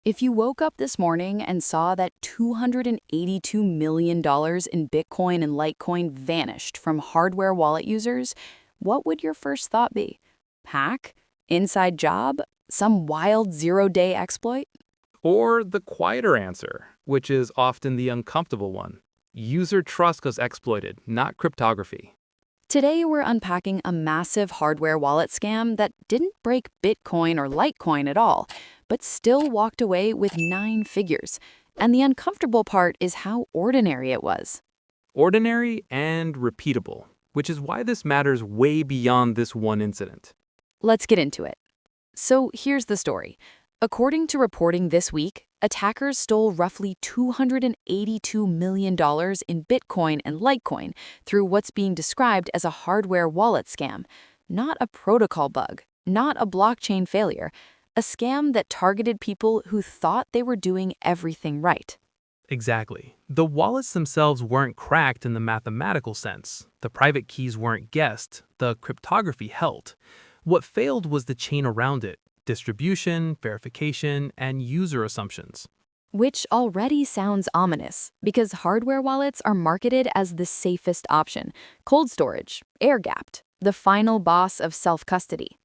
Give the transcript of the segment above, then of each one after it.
If you woke up this morning and saw that $282 million in Bitcoin and Litecoin vanished from hardware wallet users, what would your first thought be? Hack? Inside job? Some wild zero-day exploit? Or the quieter answer, which is often the uncomfortable one. User trust was exploited, not cryptography. Today, we're unpacking a massive hardware wallet scam that didn't break Bitcoin or Litecoin at all, but still walked away with 9 figures. And the uncomfortable part is how ordinary it was. Ordinary and repeatable, which is why this matters way beyond this one incident. Let's get into it. So here's the story. According to reporting this week, attackers stole roughly $282 million in Bitcoin and Litecoin through what's being described as a hardware wallet scam. Not a protocol bug, not a blockchain failure, a scam that targeted people who thought they were doing everything right. Exactly. The wallets themselves weren't cracked in the mathematical sense. The private keys weren't guessed. The cryptography held. What failed was the chain around it: distribution, verification, and user assumptions. Which already sounds ominous, because hardware wallets are marketed as the safest option: cold storage, air-gapped, the final boss of self-custody.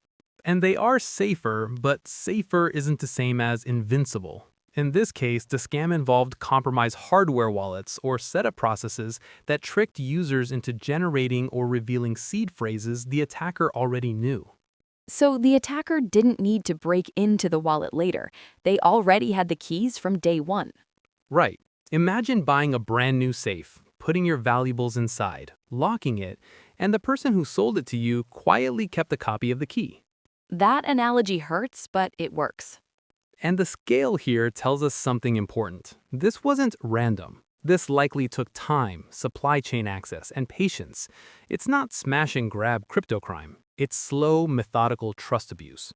And they are safer, but safer isn't the same as invincible. In this case, the scam involved compromised hardware wallets or setup processes that tricked users into generating or revealing seed phrases the attacker already knew. So the attacker didn't need to break into the wallet later. They already had the keys from day one. Right. Imagine buying a brand new safe, putting your valuables inside, locking it, and the person who sold it to you quietly kept a copy of the key. That analogy hurts, but it works. And the scale here tells us something important. This wasn't random. This likely took time, supply chain access, and patience. It's not smash and grab crypto crime. It's slow, methodical trust abuse.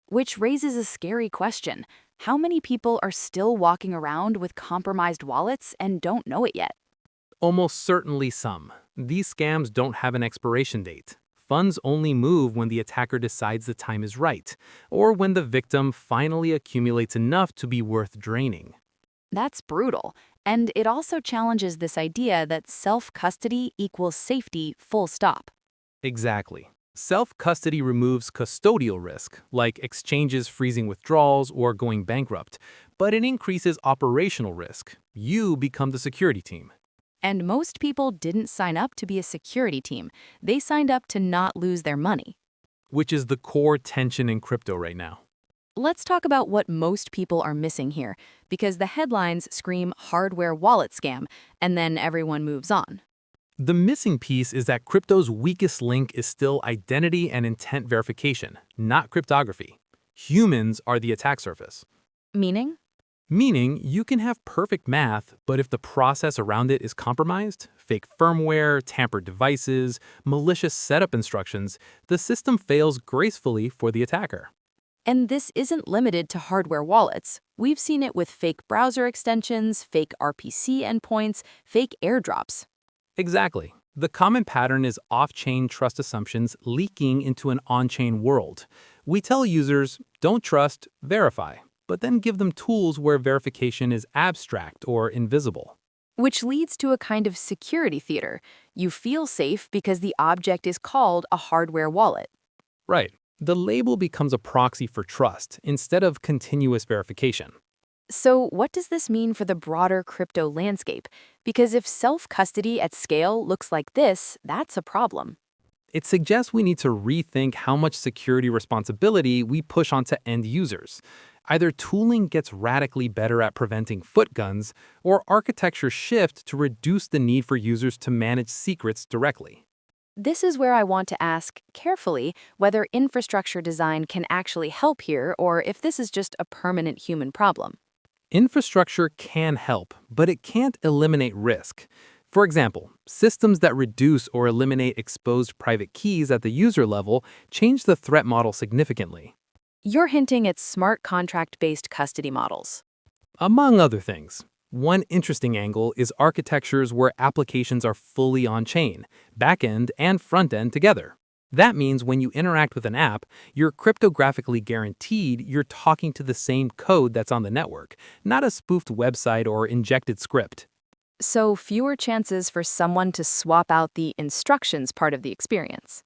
Which raises a scary question. How many people are still walking around with compromised wallets and don't know it yet? Almost certainly some. These scams don't have an expiration date. Funds only move when the attacker decides the time is right, or when the victim finally accumulates enough to be worth draining. That's brutal. And it also challenges this idea that self-custody equals safety, full stop. Exactly. Self-custody removes custodial risk, like exchanges freezing withdrawals or going bankrupt, but it increases operational risk. You become the security team. And most people didn't sign up to be a security team. They signed up to not lose their money. Which is the core tension in crypto right now. Let's talk about what most people are missing here, because the headlines scream hardware wallet scam, and then everyone moves on. The missing piece is that crypto's weakest link is still identity and intent verification, not cryptography. Humans are the attack surface. Meaning? Meaning, you can have perfect math, but if the process around it is compromised, fake firmware, tampered devices, malicious setup instructions, the system fails gracefully for the attacker. And this isn't limited to hardware wallets. We've seen it with fake browser extensions, fake RPC endpoints, fake airdrops. Exactly. The common pattern is off-chain trust assumptions leaking into an on-chain world. We tell users, don't trust, verify, but then give them tools where verification is abstract or invisible. Which leads to a kind of security theater. You feel safe because the object is called a hardware wallet. Right. The label becomes a proxy for trust instead of continuous verification. So what does this mean for the broader crypto landscape? Because if self-custody at scale looks like this, that's a problem. It suggests we need to rethink how much security responsibility we push onto end users. Either tooling gets radically better at preventing foot guns, or architecture shift to reduce the need for users to manage secrets directly. This is where I want to ask carefully whether infrastructure design can actually help here, or if this is just a permanent human problem. Infrastructure can help, but it can't eliminate risk. For example, systems that reduce or eliminate exposed private keys at the user level change the threat model significantly. You're hinting at smart contract-based custody models. Among other things. One interesting angle is architectures where applications are fully on-chain, back-end and front-end together. That means when you interact with an app, you're cryptographically guaranteed you're talking to the same code that's on the network, not a spoofed website or injected script. So fewer chances for someone to swap out the instructions part of the experience.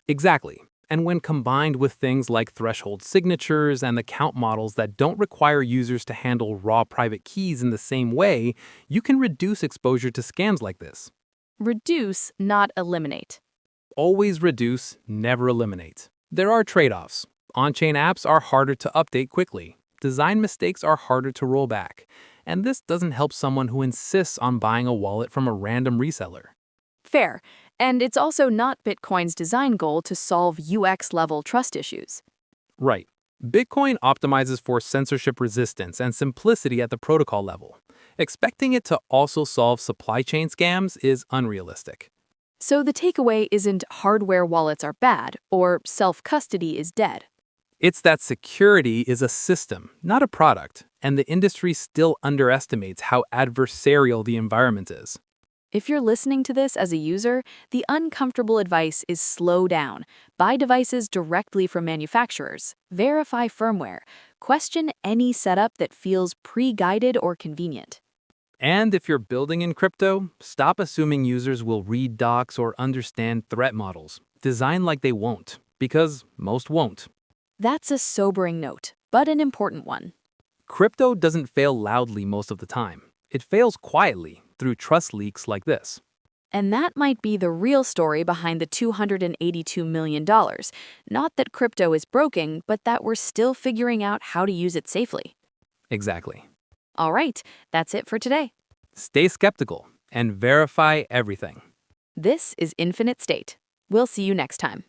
Exactly. And when combined with things like threshold signatures and the count models that don't require users to handle raw private keys in the same way, you can reduce exposure to scams like this. Reduce, not eliminate. Always reduce, never eliminate. There are trade-offs. On-chain apps are harder to update quickly. Design mistakes are harder to roll back. And this doesn't help someone who insists on buying a wallet from a random reseller. Fair. And it's also not Bitcoin's design goal to solve UX-level trust issues. Right. Bitcoin optimizes for censorship resistance and simplicity at the protocol level. Expecting it to also solve supply chain scams is unrealistic. So the takeaway isn't hardware wallets are bad or self-custody is dead. It's that security is a system, not a product, and the industry still underestimates how adversarial the environment is. If you're listening to this as a user, the uncomfortable advice is slow down. Buy devices directly from manufacturers. Verify firmware. Question any setup that feels pre-guided or convenient. And if you're building in crypto, stop assuming users will read docs or understand threat models. Design like they won't, because most won't. That's a sobering note, but an important one. Crypto doesn't fail loudly most of the time. It fails quietly through trust leaks like this. And that might be the real story behind the $282 million. Not that crypto is broken, but that we're still figuring out how to use it safely. Exactly. All right, that's it for today. Stay skeptical and verify everything. This is Infinite State. We'll see you next time.